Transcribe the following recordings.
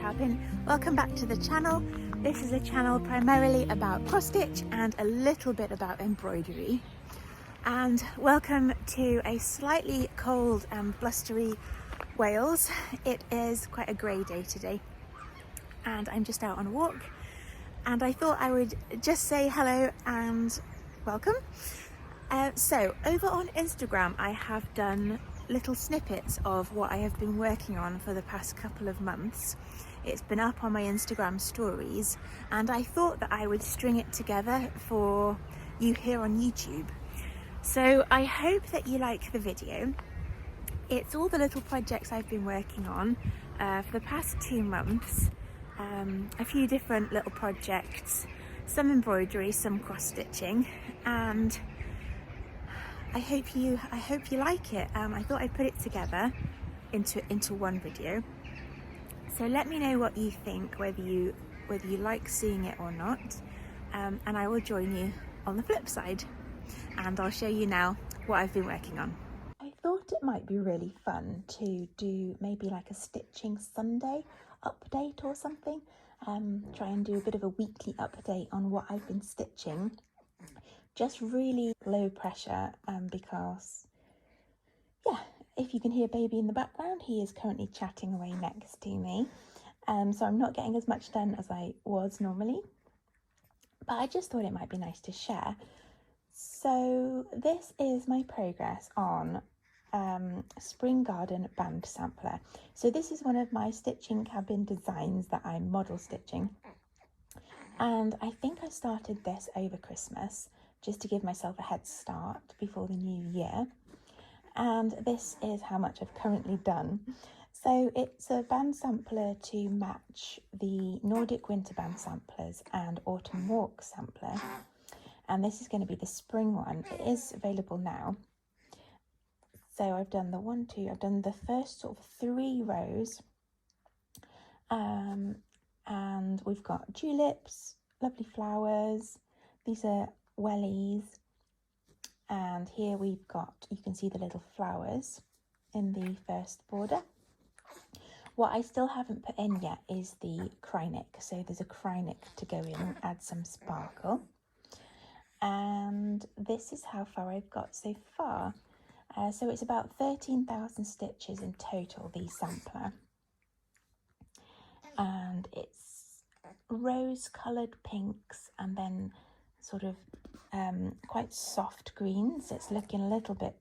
Cabin. Welcome back to the channel. This is a channel primarily about cross stitch and a little bit about embroidery. And welcome to a slightly cold and blustery Wales. It is quite a grey day today and I'm just out on a walk, and I thought I would just say hello and welcome. So over on Instagram I have done little snippets of what I have been working on for the past couple of months. It's been up on my Instagram stories, and I thought that I would string it together for you here on YouTube. So I hope that you like the video. It's all the little projects I've been working on for the past 2 months. A few different little projects, some embroidery, some cross stitching, and I hope you like it. I thought I'd put it together into one video. So let me know what you think, whether you like seeing it or not, and I will join you on the flip side, and I'll show you now what I've been working on. I thought it might be really fun to do maybe like a Stitching Sunday update or something. Try and do a bit of a weekly update on what I've been stitching. Just really low pressure, because yeah, if you can hear baby in the background, he is currently chatting away next to me. So I'm not getting as much done as I was normally, but I just thought it might be nice to share. So this is my progress on Spring Garden band sampler. So this is one of my stitching cabin designs that I'm model stitching, and I think I started this over Christmas just to give myself a head start before the new year. And this is how much I've currently done. So it's a band sampler to match the Nordic Winter Band samplers and Autumn Walk sampler. And this is going to be the spring one. It is available now. So I've done I've done the first sort of 3 rows. And we've got tulips, lovely flowers. These are wellies, and here we've got, you can see the little flowers in the first border. What I still haven't put in yet is the krynic, so there's a krynic to go in and add some sparkle. And this is how far I've got so far. So it's about 13,000 stitches in total, the sampler, and it's rose coloured pinks and then sort of quite soft greens. It's looking a little bit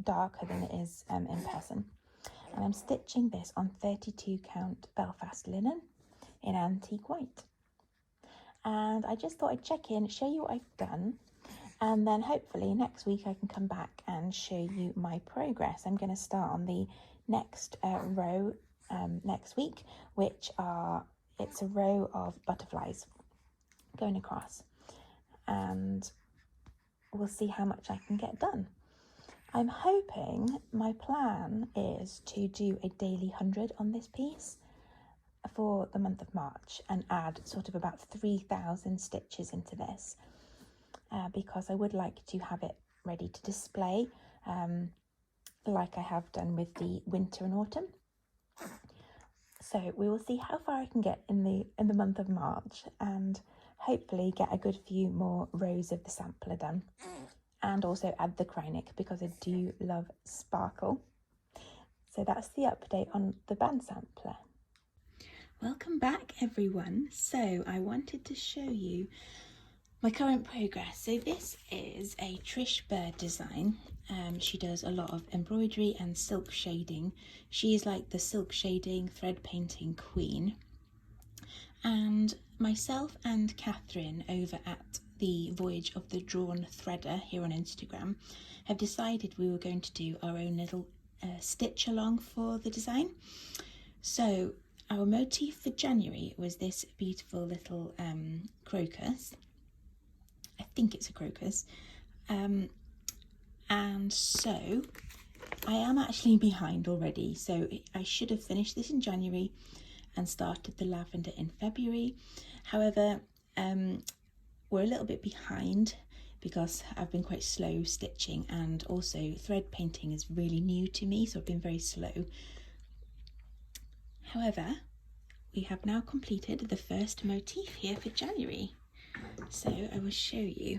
darker than it is in person. And I'm stitching this on 32 count Belfast linen in antique white. And I just thought I'd check in, show you what I've done, and then hopefully next week I can come back and show you my progress. I'm going to start on the next row next week, it's a row of butterflies going across, and we'll see how much I can get done. I'm hoping, my plan is to do a daily 100 on this piece for the month of March and add sort of about 3,000 stitches into this, because I would like to have it ready to display, like I have done with the winter and autumn. So we will see how far I can get in the month of March, and hopefully get a good few more rows of the sampler done, and also add the krynic because I do love sparkle. So that's the update on the band sampler. Welcome back everyone. So I wanted to show you my current progress. So this is a Trish Bird design. She does a lot of embroidery and silk shading. She is like the silk shading thread painting queen. And myself and Catherine over at the Voyage of the Drawn Threader here on Instagram have decided we were going to do our own little stitch along for the design. So our motif for January was this beautiful little crocus. I think it's a crocus. And so I am actually behind already. So I should have finished this in January and started the lavender in February. However, we're a little bit behind because I've been quite slow stitching, and also thread painting is really new to me, so I've been very slow. However, we have now completed the first motif here for January. So I will show you.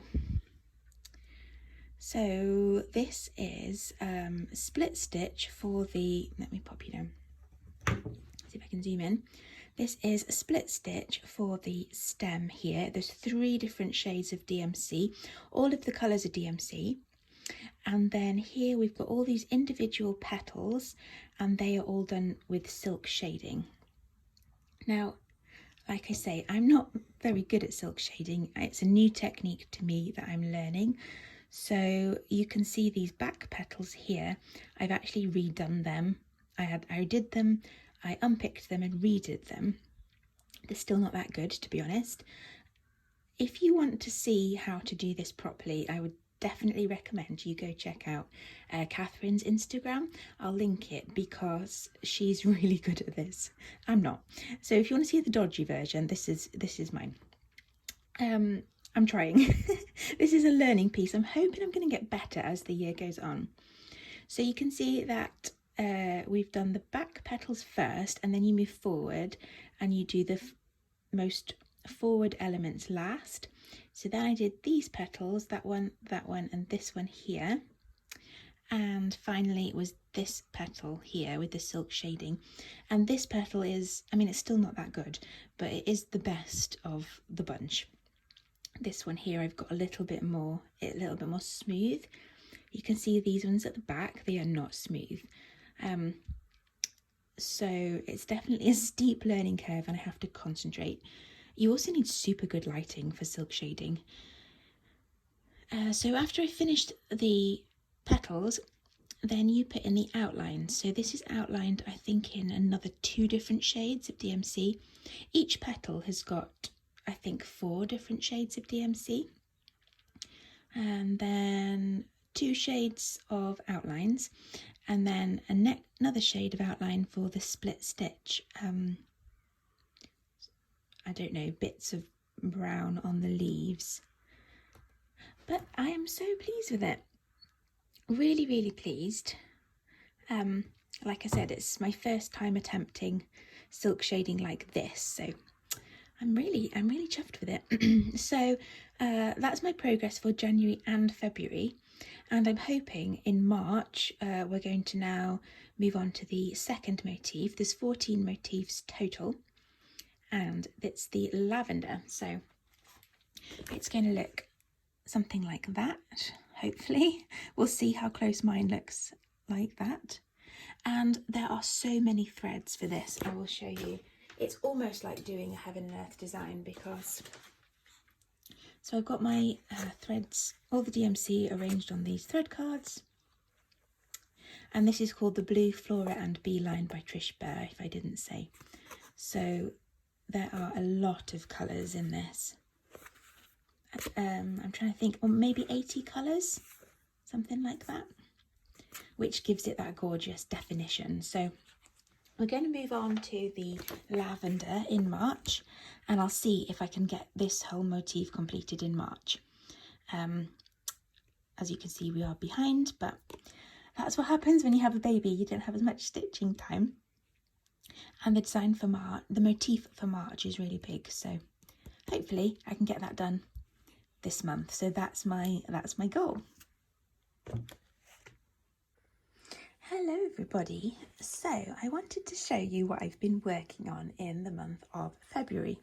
So this is split stitch for the, let me pop you down, see if I can zoom in. This is a split stitch for the stem here. There's 3 different shades of DMC. All of the colours are DMC. And then here we've got all these individual petals, and they are all done with silk shading. Now, like I say, I'm not very good at silk shading. It's a new technique to me that I'm learning. So you can see these back petals here. I've actually redone them. I did them, I unpicked them and redid them. They're still not that good, to be honest. If you want to see how to do this properly, I would definitely recommend you go check out Catherine's Instagram. I'll link it because she's really good at this. I'm not. So if you want to see the dodgy version, this is mine. I'm trying. This is a learning piece. I'm hoping I'm going to get better as the year goes on. So you can see that we've done the back petals first, and then you move forward and you do the most forward elements last. So then I did these petals, that one, and this one here. And finally it was this petal here with the silk shading. And this petal is, I mean, it's still not that good, but it is the best of the bunch. This one here, I've got a little bit more smooth. You can see these ones at the back, they are not smooth. So it's definitely a steep learning curve and I have to concentrate. You also need super good lighting for silk shading. So after I finished the petals, then you put in the outlines. So this is outlined, I think, in another 2 different shades of DMC. Each petal has got, I think, 4 different shades of DMC. And then 2 shades of outlines. And then another shade of outline for the split stitch. I don't know, bits of brown on the leaves. But I am so pleased with it. Really, really pleased. Like I said, it's my first time attempting silk shading like this, so I'm really chuffed with it. So that's my progress for January and February, and I'm hoping in March we're going to now move on to the second motif. There's 14 motifs total, and it's the lavender, so it's going to look something like that. Hopefully we'll see how close mine looks like that. And there are so many threads for this. I will show you. It's almost like doing a heaven and earth design, because so I've got my threads, all the DMC arranged on these thread cards, and this is called the Blue Flora and Bee line by Trish Bear, if I didn't say. So there are a lot of colours in this. I'm trying to think, or maybe 80 colours, something like that, which gives it that gorgeous definition. So we're going to move on to the lavender in March, and I'll see if I can get this whole motif completed in March. As you can see, we are behind, but that's what happens when you have a baby. You don't have as much stitching time. And the design for March, the motif for March, is really big, so hopefully I can get that done this month. So that's my goal. Hello everybody. So I wanted to show you what I've been working on in the month of February.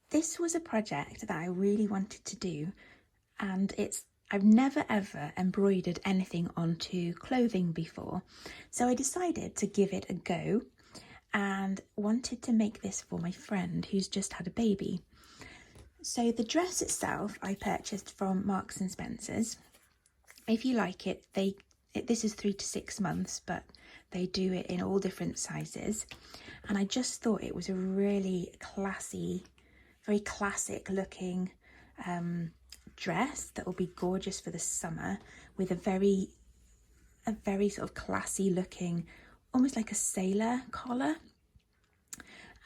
This was a project that I really wanted to do, and I've never ever embroidered anything onto clothing before, so I decided to give it a go and wanted to make this for my friend who's just had a baby. So the dress itself I purchased from Marks and Spencer's. If you like it, this is 3 to 6 months, but they do it in all different sizes. And I just thought it was a really classy, very classic looking dress that will be gorgeous for the summer, with a very sort of classy looking, almost like a sailor collar.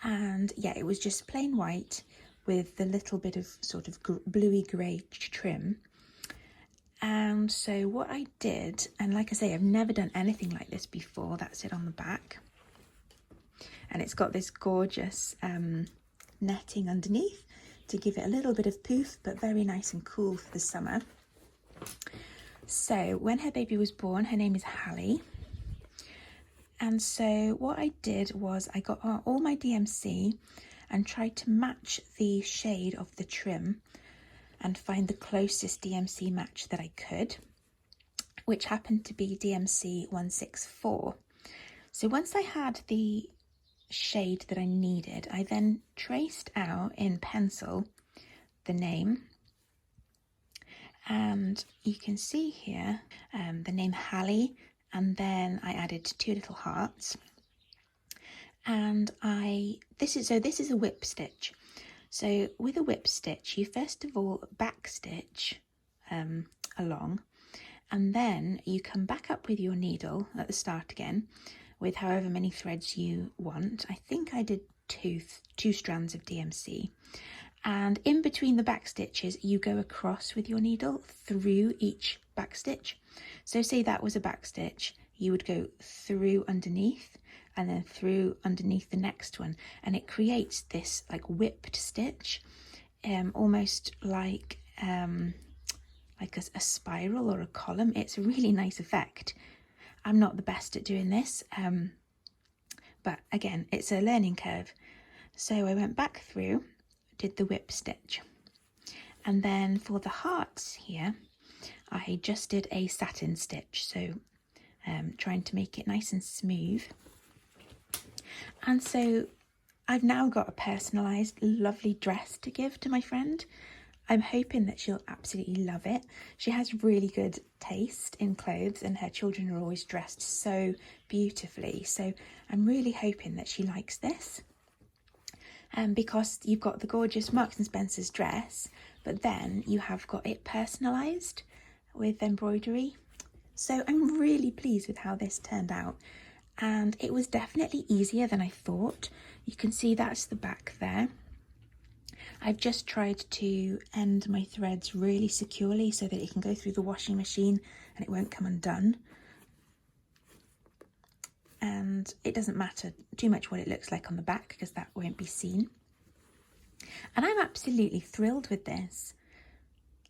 And yeah, it was just plain white with the little bit of sort of bluey grey trim. And so what I did, and like I say, I've never done anything like this before. That's it on the back. and it's got this gorgeous netting underneath to give it a little bit of poof, but very nice and cool for the summer. So when her baby was born, her name is Hallie. And so what I did was I got all my DMC and tried to match the shade of the trim and find the closest DMC match that I could, which happened to be DMC 164. So once I had the shade that I needed, I then traced out in pencil the name, and you can see here the name Hallie, and then I added 2 little hearts. And this is a whip stitch. So with a whip stitch, you first of all back stitch along, and then you come back up with your needle at the start again with however many threads you want. I think I did two strands of DMC, and in between the back stitches you go across with your needle through each back stitch. So say that was a back stitch, you would go through underneath and then through underneath the next one, and it creates this like whipped stitch, almost like a spiral or a column. It's a really nice effect. I'm not the best at doing this, but again, it's a learning curve. So I went back through, did the whip stitch, and then for the hearts here, I just did a satin stitch, so trying to make it nice and smooth. And so I've now got a personalised, lovely dress to give to my friend. I'm hoping that she'll absolutely love it. She has really good taste in clothes, and her children are always dressed so beautifully. So I'm really hoping that she likes this. Because you've got the gorgeous Marks and Spencer's dress, but then you have got it personalised with embroidery. So I'm really pleased with how this turned out. And it was definitely easier than I thought. You can see that's the back there. I've just tried to end my threads really securely so that it can go through the washing machine and it won't come undone. And it doesn't matter too much what it looks like on the back because that won't be seen. And I'm absolutely thrilled with this.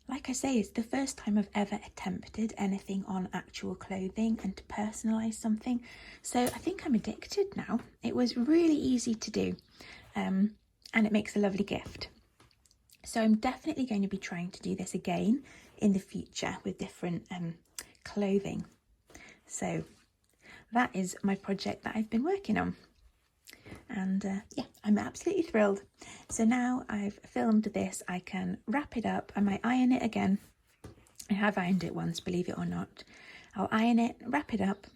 Like I say, it's the first time I've ever attempted anything on actual clothing and to personalise something. So I think I'm addicted now. It was really easy to do, and it makes a lovely gift. So I'm definitely going to be trying to do this again in the future with different clothing. So that is my project that I've been working on. And yeah, I'm absolutely thrilled. So now I've filmed this, I can wrap it up. I might iron it again. I have ironed it once, believe it or not. I'll iron it, wrap it up,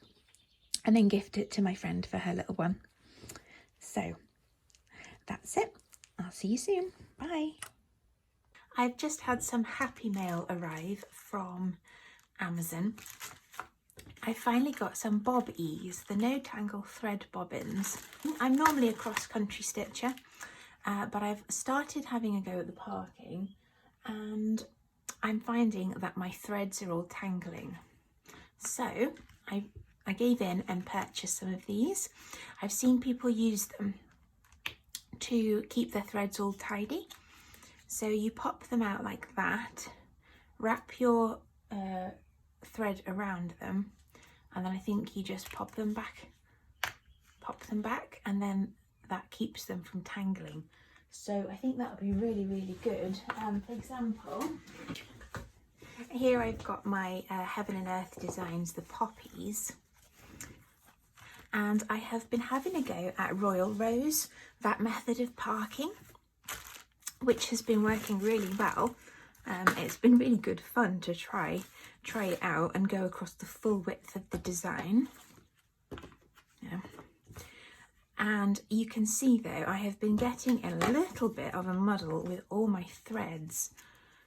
and then gift it to my friend for her little one. So that's it. I'll see you soon. Bye. I've just had some happy mail arrive from Amazon. I finally got some Bob Ease, the no tangle thread bobbins. I'm normally a cross-country stitcher, but I've started having a go at the parking, and I'm finding that my threads are all tangling. So I gave in and purchased some of these. I've seen people use them to keep their threads all tidy. So you pop them out like that, wrap your thread around them, and then I think you just pop them back, and then that keeps them from tangling. So I think that would be really, really good. For example, here I've got my Heaven and Earth Designs, the poppies. And I have been having a go at Royal Rose, that method of parking, which has been working really well. It's been really good fun to try it out and go across the full width of the design. Yeah. And you can see though, I have been getting a little bit of a muddle with all my threads.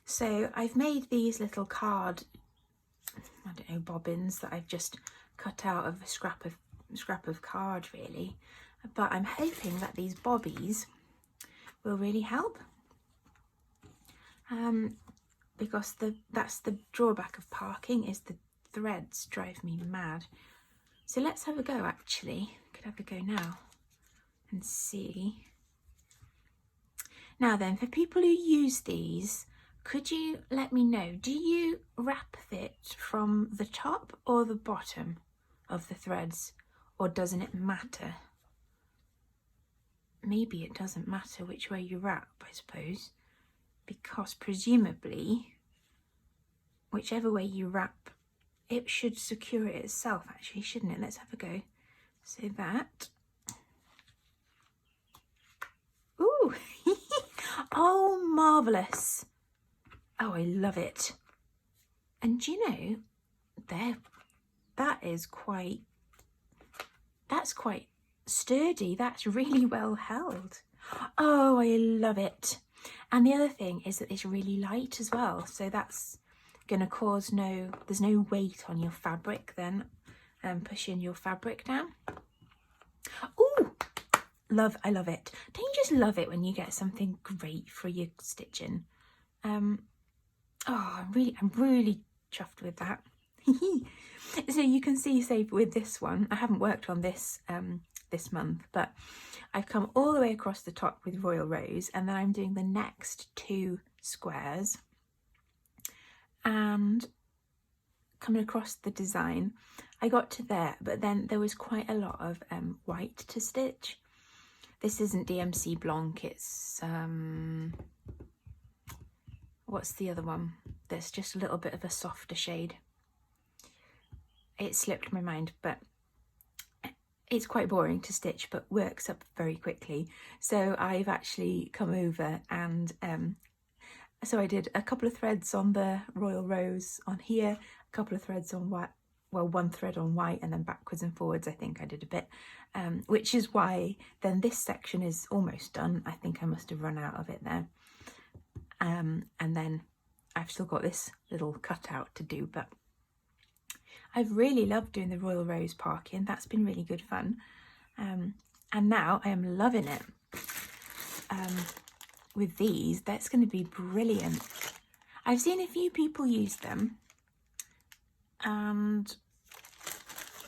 So I've made these little card, I don't know, bobbins that I've just cut out of a scrap of card really. But I'm hoping that these bobbies will really help. Because that's the drawback of parking, is the threads drive me mad. So let's have a go actually. Could have a go now. and see. Now then, for people who use these, could you let me know, do you wrap it from the top or the bottom of the threads, or doesn't it matter? Maybe it doesn't matter which way you wrap, I suppose, because presumably whichever way you wrap, it should secure it itself, actually, shouldn't it? Let's have a go. So that. Ooh, oh, marvellous. Oh, I love it. And do you know, that's quite sturdy. That's really well held. Oh, I love it. And the other thing is that it's really light as well. So that's going to cause there's no weight on your fabric then, pushing your fabric down. Ooh, I love it. Don't you just love it when you get something great for your stitching? Oh, I'm really chuffed with that. So you can see, say with this one, I haven't worked on this this month, but I've come all the way across the top with Royal Rose, and then I'm doing the next 2 squares and coming across the design. I got to there, but then there was quite a lot of white to stitch. This isn't DMC Blanc, it's what's the other one that's just a little bit of a softer shade? It slipped my mind, but it's quite boring to stitch but works up very quickly. So I've actually come over and so I did a couple of threads on the Royal Rose on here, a couple of threads on white, well, 1 thread on white, and then backwards and forwards I think I did a bit, which is why then this section is almost done. I think I must have run out of it there. And then I've still got this little cutout to do, but I've really loved doing the Royal Rose parking. That's been really good fun. And now I am loving it. With these, that's going to be brilliant. I've seen a few people use them, and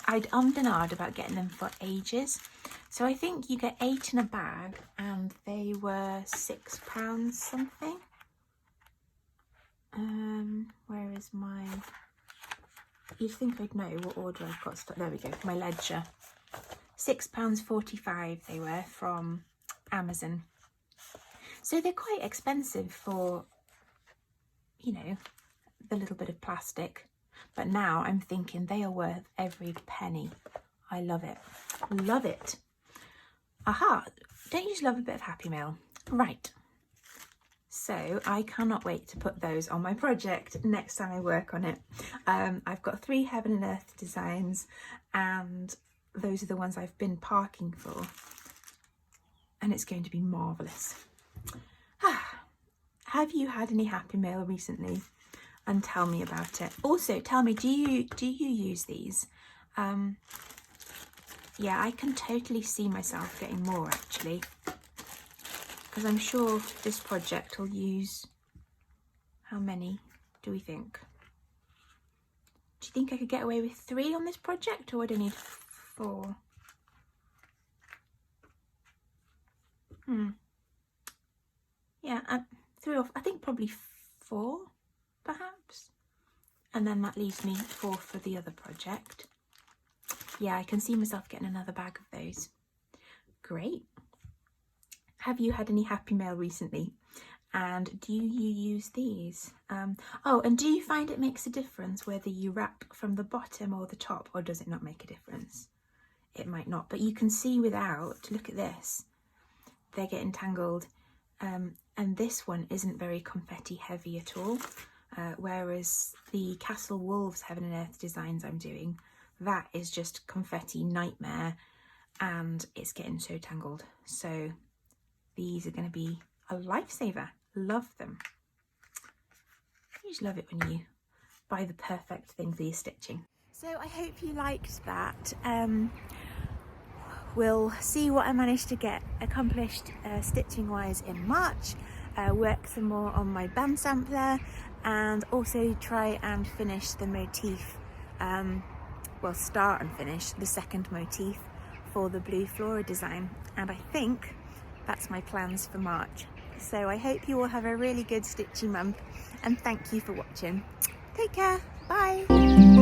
I'd ummed and ahed about getting them for ages. So I think you get 8 in a bag, and they were £6 something. Where is my... You'd think I'd know what order I've got stuck. There we go, my ledger. £6.45 they were from Amazon. So they're quite expensive for, you know, the little bit of plastic. But now I'm thinking they are worth every penny. I love it. Love it. Aha, don't you just love a bit of Happy Mail? Right. So I cannot wait to put those on my project next time I work on it. I've got 3 Heaven and Earth designs, and those are the ones I've been parking for. And it's going to be marvellous. Have you had any Happy Mail recently? And tell me about it. Also, tell me, do you use these? Yeah, I can totally see myself getting more actually, because I'm sure this project will use, how many do we think? Do you think I could get away with 3 on this project, or would I need 4? Yeah, 3 or I think probably 4 perhaps, and then that leaves me 4 for the other project. Yeah, I can see myself getting another bag of those. Great. Have you had any Happy Mail recently, and do you use these? Oh, and do you find it makes a difference whether you wrap from the bottom or the top, or does it not make a difference? It might not, but you can see without, look at this, they're getting tangled, and this one isn't very confetti heavy at all, whereas the Castle Wolves Heaven and Earth designs I'm doing, that is just confetti nightmare, and it's getting so tangled. So these are going to be a lifesaver. Love them. You just love it when you buy the perfect thing for your stitching. So I hope you liked that. We'll see what I managed to get accomplished stitching wise in March, work some more on my band stamp there, and also try and finish the motif, well, start and finish the second motif for the blue flora design, and I think that's my plans for March. So I hope you all have a really good stitchy month, and thank you for watching. Take care, bye!